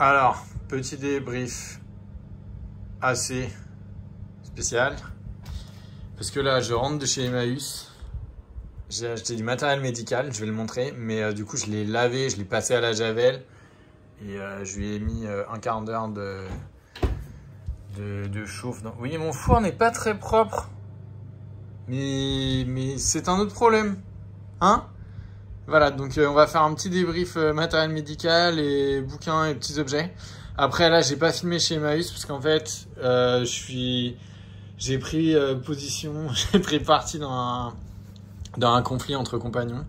Alors, petit débrief assez spécial. Parce que là, je rentre de chez Emmaüs. J'ai acheté du matériel médical, je vais le montrer. Mais du coup, je l'ai lavé, je l'ai passé à la javel. Et je lui ai mis un quart d'heure de chauffe. Oui, mon four n'est pas très propre. Mais c'est un autre problème. Hein? Voilà, donc on va faire un petit débrief matériel médical et bouquins et petits objets. Après là, j'ai pas filmé chez Emmaüs parce qu'en fait, j'ai pris position, j'ai pris parti dans un conflit entre compagnons.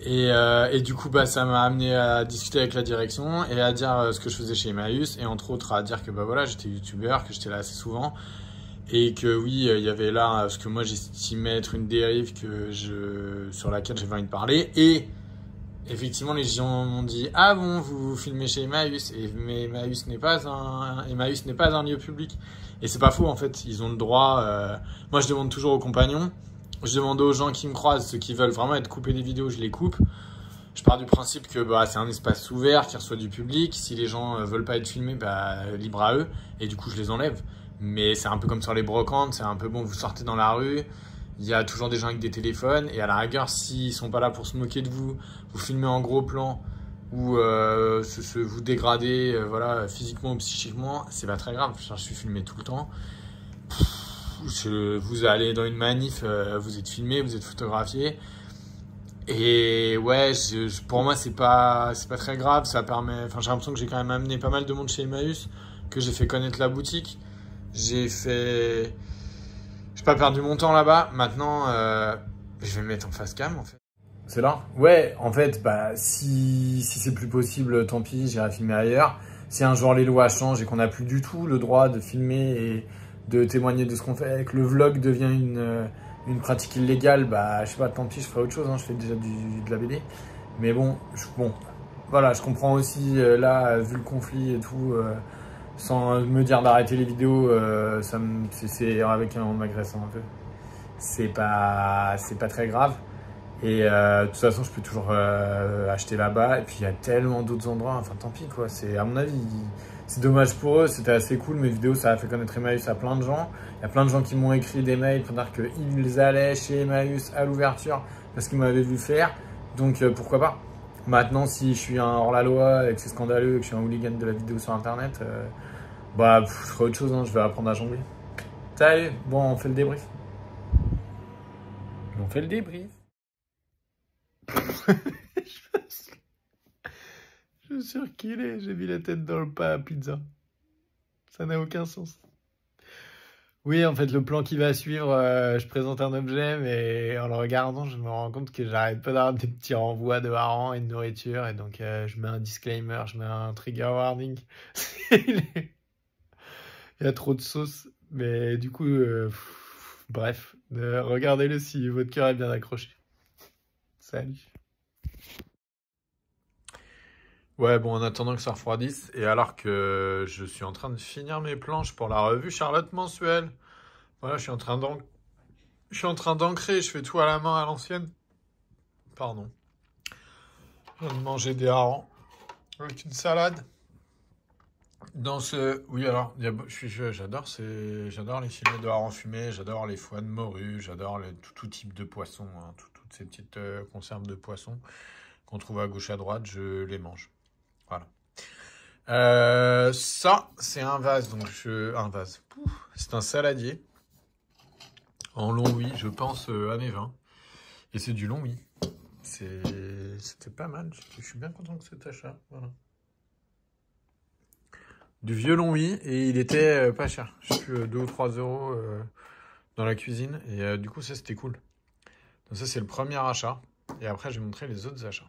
Et du coup, bah, ça m'a amené à discuter avec la direction et à dire ce que je faisais chez Emmaüs et entre autres à dire que bah voilà, j'étais youtubeur, que j'étais là assez souvent et que oui, il y avait là ce que moi j'estimais être une dérive sur laquelle j'avais envie de parler. Et effectivement, les gens m'ont dit ah bon, vous filmez chez Emmaüs, mais Emmaüs n'est pas un lieu public. Et c'est pas faux en fait, ils ont le droit. Moi, je demande toujours aux compagnons. Je demande aux gens qui me croisent, ceux qui veulent vraiment être coupés des vidéos, je les coupe. Je pars du principe que bah, c'est un espace ouvert qui reçoit du public. Si les gens veulent pas être filmés, bah, libre à eux. Et du coup, je les enlève. Mais c'est un peu comme sur les brocantes. C'est un peu bon, vous sortez dans la rue. Il y a toujours des gens avec des téléphones. Et à la rigueur, s'ils sont pas là pour se moquer de vous, vous filmez en gros plan ou vous dégradez voilà, physiquement ou psychiquement, c'est pas très grave. Je suis filmé tout le temps. Vous allez dans une manif, vous êtes filmé, vous êtes photographié. Et ouais, pour moi, c'est pas très grave. Ça permet. Enfin, j'ai l'impression que j'ai quand même amené pas mal de monde chez Emmaüs, que j'ai fait connaître la boutique. J'ai pas perdu mon temps là-bas. Maintenant, je vais me mettre en face cam en fait. C'est là? Ouais, en fait, bah si c'est plus possible, tant pis, j'irai filmer ailleurs. Si un jour les lois changent et qu'on n'a plus du tout le droit de filmer et de témoigner de ce qu'on fait, que le vlog devient une pratique illégale, bah je sais pas, tant pis, je ferai autre chose, hein, je fais déjà de la BD. Mais bon, voilà, je comprends aussi là, vu le conflit et tout, sans me dire d'arrêter les vidéos, c'est avec on m'agresse un peu. C'est pas très grave. Et de toute façon, je peux toujours acheter là-bas. Et puis il y a tellement d'autres endroits. Enfin, tant pis quoi. C'est à mon avis, c'est dommage pour eux. C'était assez cool. Mes vidéos, ça a fait connaître Emmaüs à plein de gens. Il y a plein de gens qui m'ont écrit des mails pour dire qu'ils allaient chez Emmaüs à l'ouverture parce qu'ils m'avaient vu faire. Donc pourquoi pas. Maintenant, si je suis un hors-la-loi et que c'est scandaleux et que je suis un hooligan de la vidéo sur Internet, bah je ferai autre chose. Hein. Je vais apprendre à jongler. Salut. Bon, on fait le débrief. On fait le débrief. Je suis sûr qu'il est. J'ai mis la tête dans le pain à pizza. Ça n'a aucun sens. Oui, en fait, le plan qui va suivre, je présente un objet, mais en le regardant, je me rends compte que j'arrête pas d'avoir des petits renvois de harengs et de nourriture. Et donc, je mets un disclaimer, je mets un trigger warning. Il y a trop de sauce. Mais du coup, bref, regardez-le si votre cœur est bien accroché. Salut. Ouais, bon, en attendant que ça refroidisse, et alors que je suis en train de finir mes planches pour la revue Charlotte mensuelle. Voilà, je suis en train d'ancrer, je fais tout à la main à l'ancienne. Pardon. Je viens de manger des harengs avec une salade. Oui, alors, j'adore les filets de harengs fumés, j'adore les foies de morue, j'adore tout type de poisson, hein, toutes ces petites conserves de poisson qu'on trouve à gauche à droite, je les mange. Voilà. Ça, c'est un vase. Un vase. C'est un saladier. En long oui, je pense années 20. Et c'est du long oui. C'était pas mal. Je suis bien content de cet achat. Voilà. Du vieux long oui. Et il était pas cher. Je sais plus, 2 ou 3 euros dans la cuisine. Et du coup, ça, c'était cool. Donc ça, c'est le premier achat. Et après, je vais montrer les autres achats.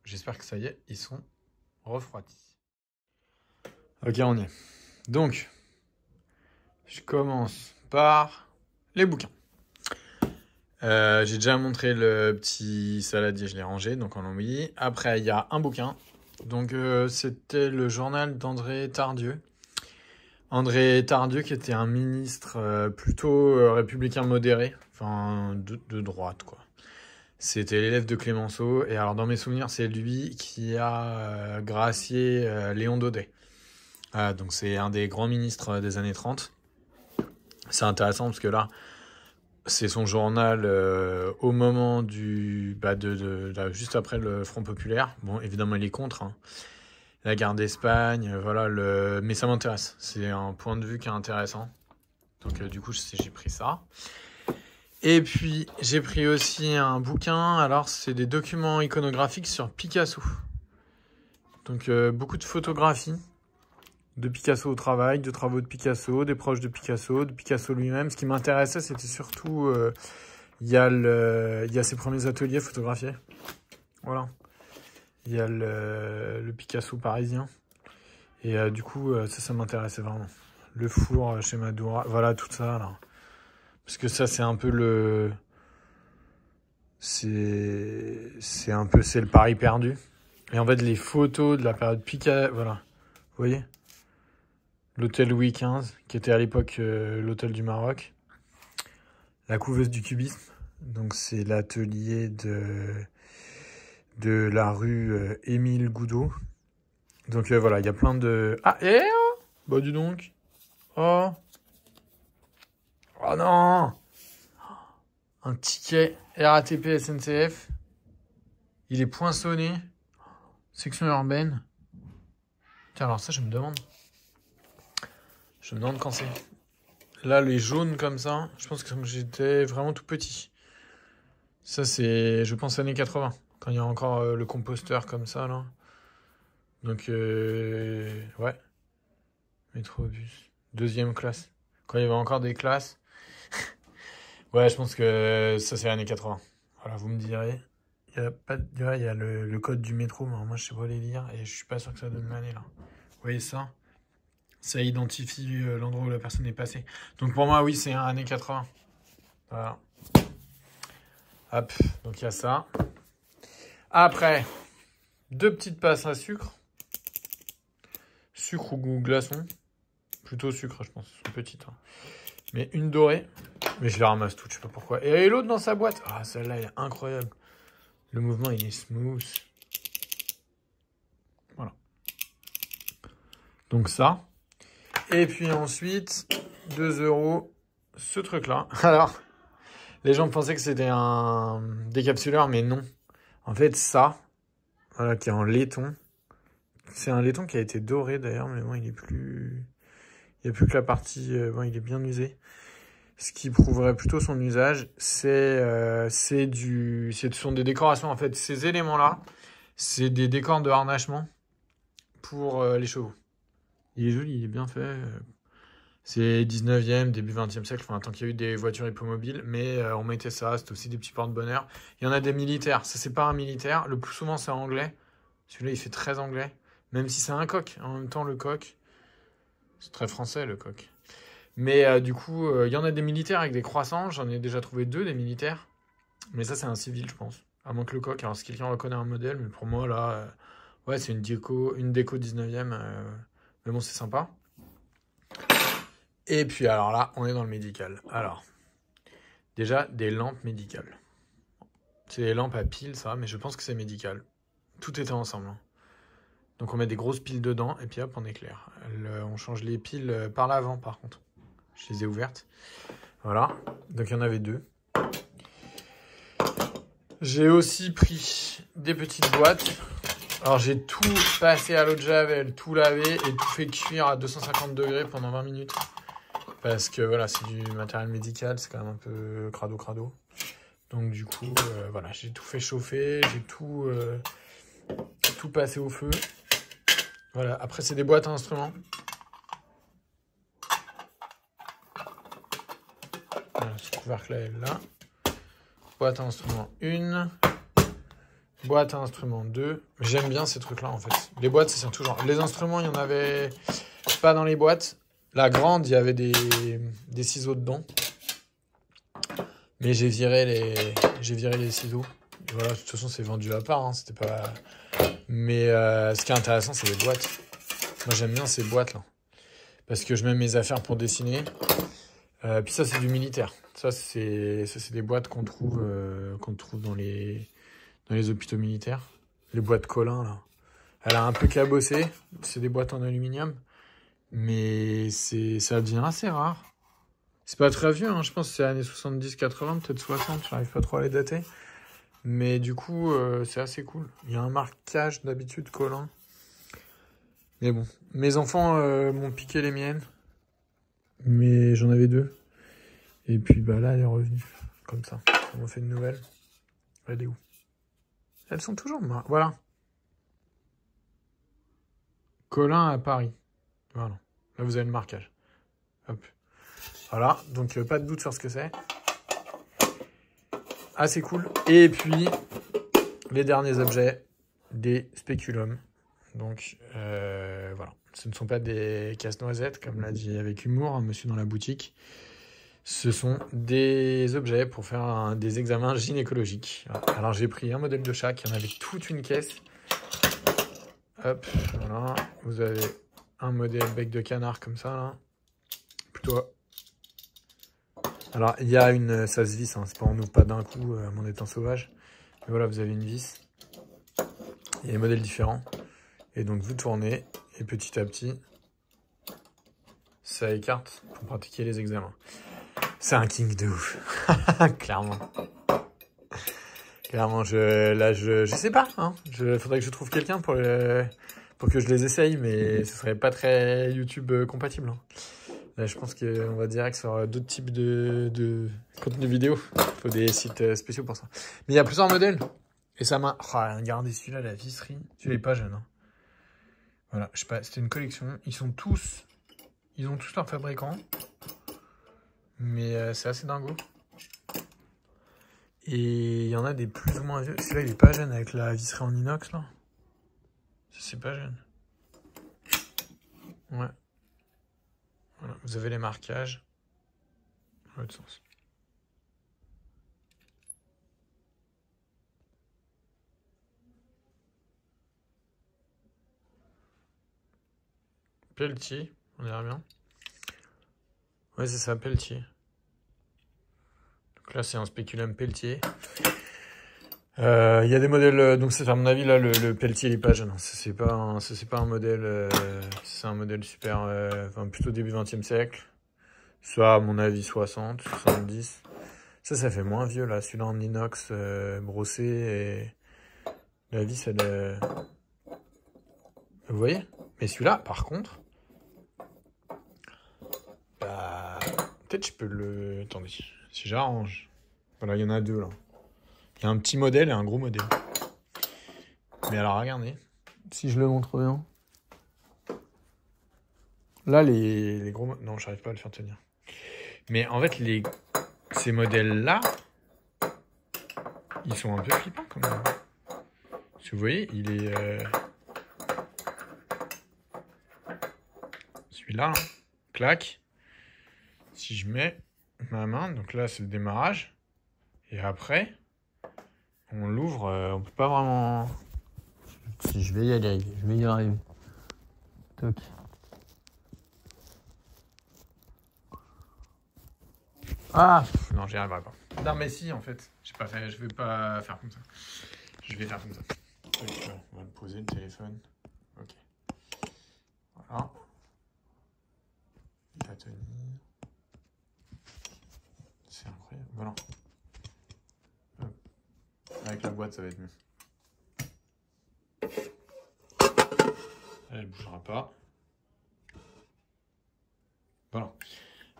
J'espère que ça y est, ils sont refroidis. Ok, on y est. Donc, je commence par les bouquins. J'ai déjà montré le petit saladier, je l'ai rangé, donc en oui. Après, il y a un bouquin. Donc, c'était le journal d'André Tardieu. André Tardieu, qui était un ministre plutôt républicain modéré, enfin de droite, quoi. C'était l'élève de Clémenceau. Et alors, dans mes souvenirs, c'est lui qui a gracié Léon Daudet. Donc, c'est un des grands ministres des années 30. C'est intéressant parce que là, c'est son journal au moment juste après le Front Populaire. Bon, évidemment, il est contre, hein. La guerre d'Espagne, voilà, mais ça m'intéresse. C'est un point de vue qui est intéressant. Donc, du coup, j'ai pris ça. Et puis, j'ai pris aussi un bouquin. Alors, c'est des documents iconographiques sur Picasso. Donc, beaucoup de photographies de Picasso au travail, de travaux de Picasso, des proches de Picasso lui-même. Ce qui m'intéressait, c'était surtout... il y a ses premiers ateliers photographiés. Voilà. Il y a le Picasso parisien. Et du coup, ça m'intéressait vraiment. Le four chez Madoura. Voilà, tout ça, là. Parce que ça, c'est un peu c'est le pari perdu. Et en fait, les photos de la période Picasso, voilà. Vous voyez? L'hôtel Louis XV, qui était à l'époque l'hôtel du Maroc. La couveuse du cubisme. Donc, c'est l'atelier de la rue Émile Goudot. Donc, voilà, il y a plein de... Ah, bah, dis donc. Oh. Oh non! Un ticket RATP SNCF. Il est poinçonné. Section urbaine. Tiens, alors ça, je me demande. Je me demande quand c'est. Là, les jaunes comme ça, je pense que j'étais vraiment tout petit. Ça, c'est, je pense, années 80. Quand il y a encore le composteur comme ça, là. Donc, ouais. Métrobus. 2e classe. Quand il y avait encore des classes. Ouais, je pense que ça, c'est l'année 80. Voilà, vous me direz. Il y a le code du métro, mais moi, je sais pas les lire et je suis pas sûr que ça donne l'année, là. Vous voyez ça? Ça identifie l'endroit où la personne est passée. Donc, pour moi, oui, c'est années 80. Voilà. Hop, donc il y a ça. Après, 2 petites passes à sucre. Sucre ou glaçon. Plutôt sucre, je pense. C'est petite. Hein. Mais une dorée. Mais je les ramasse toutes, je sais pas pourquoi. Et l'autre dans sa boîte. Ah, celle-là, elle est incroyable. Le mouvement, il est smooth. Voilà. Donc ça. Et puis ensuite, 2 €, ce truc-là. Alors, les gens pensaient que c'était un décapsuleur, mais non. En fait, ça, voilà, qui est en laiton. C'est un laiton qui a été doré d'ailleurs, mais bon, il est plus... Il n'y a plus que la partie... bon, il est bien usé. Ce qui prouverait plutôt son usage, ce sont des décorations. En fait, ces éléments-là, c'est des décors de harnachement pour les chevaux. Il est joli, il est bien fait. C'est 19e, début 20e siècle, enfin, tant qu'il y a eu des voitures hippomobiles, mais on mettait ça, c'était aussi des petits porte-bonheur. Il y en a des militaires, ça c'est pas un militaire, le plus souvent c'est anglais. Celui-là il fait très anglais, même si c'est un coq. En même temps, le coq, c'est très français le coq. Mais du coup, il y en a des militaires avec des croissants. J'en ai déjà trouvé 2 des militaires. Mais ça, c'est un civil, je pense. À moins que le coq. Alors, si quelqu'un reconnaît un modèle, mais pour moi, là, ouais, c'est une déco 19e. Mais bon, c'est sympa. Et puis, alors là, on est dans le médical. Alors, déjà, des lampes médicales. C'est des lampes à piles, ça, mais je pense que c'est médical. Tout était ensemble. Hein. Donc, on met des grosses piles dedans, et puis hop, on éclaire. On change les piles par l'avant, par contre. Je les ai ouvertes. Voilà. Donc, il y en avait 2. J'ai aussi pris des petites boîtes. Alors, j'ai tout passé à l'eau de Javel, tout lavé et tout fait cuire à 250 degrés pendant 20 minutes. Parce que, voilà, c'est du matériel médical. C'est quand même un peu crado. Donc, du coup, voilà, j'ai tout fait chauffer. J'ai tout passé au feu. Voilà. Après, c'est des boîtes à instruments. Voilà, ce couvercle-là est là. Boîte à instruments 1. Boîte à instruments 2. J'aime bien ces trucs-là, en fait. Les boîtes, ça sert toujours. Les instruments, il y en avait pas dans les boîtes. La grande, il y avait des ciseaux dedans. Mais j'ai viré les ciseaux. Et voilà, de toute façon, c'est vendu à part. Hein, c'était pas... Mais ce qui est intéressant, c'est les boîtes. Moi, j'aime bien ces boîtes-là. Parce que je mets mes affaires pour dessiner. Puis ça, c'est du militaire. Ça, c'est des boîtes qu'on trouve dans les hôpitaux militaires. Les boîtes Collin, là. Elle a un peu cabossé. C'est des boîtes en aluminium. Mais ça devient assez rare. C'est pas très vieux, hein. Je pense que c'est années 70-80, peut-être 60. J'arrive pas trop à les dater. Mais du coup, c'est assez cool. Il y a un marquage d'habitude Collin. Mais bon. Mes enfants m'ont piqué les miennes. Mais j'en avais 2. Et puis bah là, elle est revenue. Comme ça. On m'a fait une nouvelle. Elle est où? Elles sont toujours marquées. Voilà. Collin à Paris. Voilà. Là, vous avez le marquage. Hop. Voilà. Donc, pas de doute sur ce que c'est. Assez cool. Et puis, les derniers objets, des spéculums. Donc, voilà. Ce ne sont pas des casse-noisettes, comme l'a dit avec humour un monsieur dans la boutique. Ce sont des objets pour faire des examens gynécologiques. Voilà. Alors, j'ai pris un modèle de chaque. Il y en avait toute une caisse. Hop, voilà. Vous avez un modèle bec de canard comme ça, là. Plutôt. Alors, il y a une... Ça se visse, hein. C'est pas on ouvre pas d'un coup, à mon étant sauvage. Mais voilà, vous avez une vis. Il y a des modèles différents. Et donc, vous tournez. Et petit à petit, ça écarte pour pratiquer les examens. C'est un king de ouf. Clairement. Clairement, je sais pas. Hein. Faudrait que je trouve quelqu'un pour que je les essaye, mais ce serait pas très YouTube compatible. Hein. Là, je pense qu'on va direct sur d'autres types de contenu vidéo. Il faut des sites spéciaux pour ça. Mais il y a plusieurs modèles. Et ça m'a... Oh, regardez celui-là, la visserie. Celui-là est pas jeune. Hein. Voilà, je sais pas, c'était une collection. Ils ont tous leur fabricant. Mais c'est assez dingo. Et il y en a des plus ou moins vieux. Celui-là, il est pas jeune avec la visserie en inox, là. Ça, c'est pas jeune. Ouais. Voilà, vous avez les marquages. Dans l'autre sens. Pelletier, on dirait bien. Ouais, c'est ça, Pelletier. Donc là, c'est un spéculum Pelletier. Il y a des modèles, donc c'est à mon avis là le Pelletier il est pas jeune. C'est pas un modèle, c'est un modèle super, enfin plutôt début 20e siècle. Soit à mon avis 60, 70. Ça fait moins vieux là. Celui-là en inox brossé et la vis elle. Vous voyez? Mais celui-là par contre, bah peut-être je peux le. Attendez, si j'arrange. Voilà, il y en a 2 là. Il y a un petit modèle et un gros modèle. Mais alors, regardez. Si je le montre bien. Là, les gros... Non, j'arrive pas à le faire tenir. Mais en fait, ces modèles-là, ils sont un peu flippants quand même. Si vous voyez, il est... Celui-là, clac. Si je mets ma main, donc là, c'est le démarrage. Et après... On l'ouvre, on peut pas vraiment... Si je vais y aller, je vais y arriver. Toc. Ah non, j'y arriverai pas. Non mais si en fait, je vais pas faire comme ça. Je vais faire comme ça. Donc, on va le poser le téléphone. Ok. Voilà. Il va tenir. C'est incroyable. Voilà. Avec la boîte, ça va être mieux. Elle ne bougera pas. Voilà.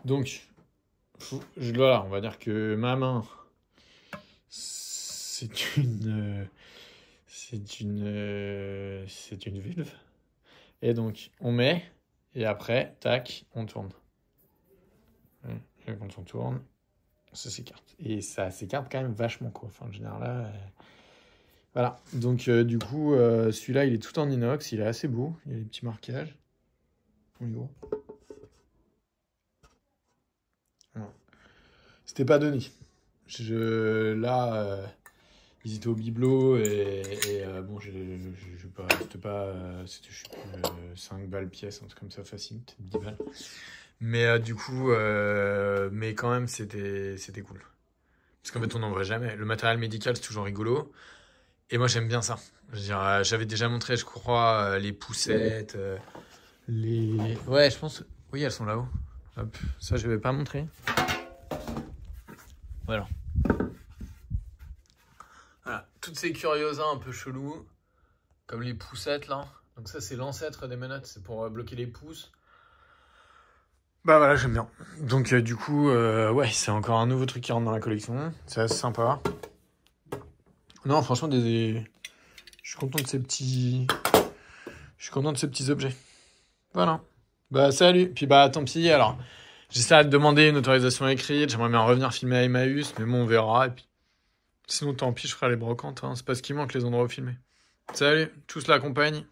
Donc, voilà, on va dire que ma main, c'est une vulve. Et donc, on met, et après, tac, on tourne. Et quand on tourne, ça s'écarte. Et ça s'écarte quand même vachement, quoi. Enfin, en général, là... Voilà, donc du coup, celui-là, il est tout en inox, il est assez beau, il y a des petits marquages. Voilà. C'était pas donné. Là, ils étaient au bibelot et bon, c'était 5 balles pièce, un truc comme ça, facile, peut-être 10 balles. Mais du coup, mais quand même, c'était cool. Parce qu'en fait, on n'en voit jamais. Le matériel médical, c'est toujours rigolo. Et moi, j'aime bien ça. Je veux dire, j'avais déjà montré, je crois, les poussettes, les... Ouais, je pense... Oui, elles sont là-haut. Hop, ça, je vais pas montrer. Voilà. Voilà. Toutes ces curiosas un peu chelous, comme les poussettes, là. Donc ça, c'est l'ancêtre des menottes, c'est pour bloquer les pouces. Bah voilà, j'aime bien. Donc du coup, ouais, c'est encore un nouveau truc qui rentre dans la collection. C'est assez sympa. Non, franchement, je suis content de ces petits... Je suis content de ces petits objets. Voilà. Bah salut. Puis bah tant pis, alors. J'essaie de demander une autorisation écrite. J'aimerais bien revenir filmer à Emmaüs, mais bon, on verra. Et puis... Sinon, tant pis, je ferai les brocantes. Hein. C'est pas ce qui manque, les endroits où filmer. Salut, tous la compagnie.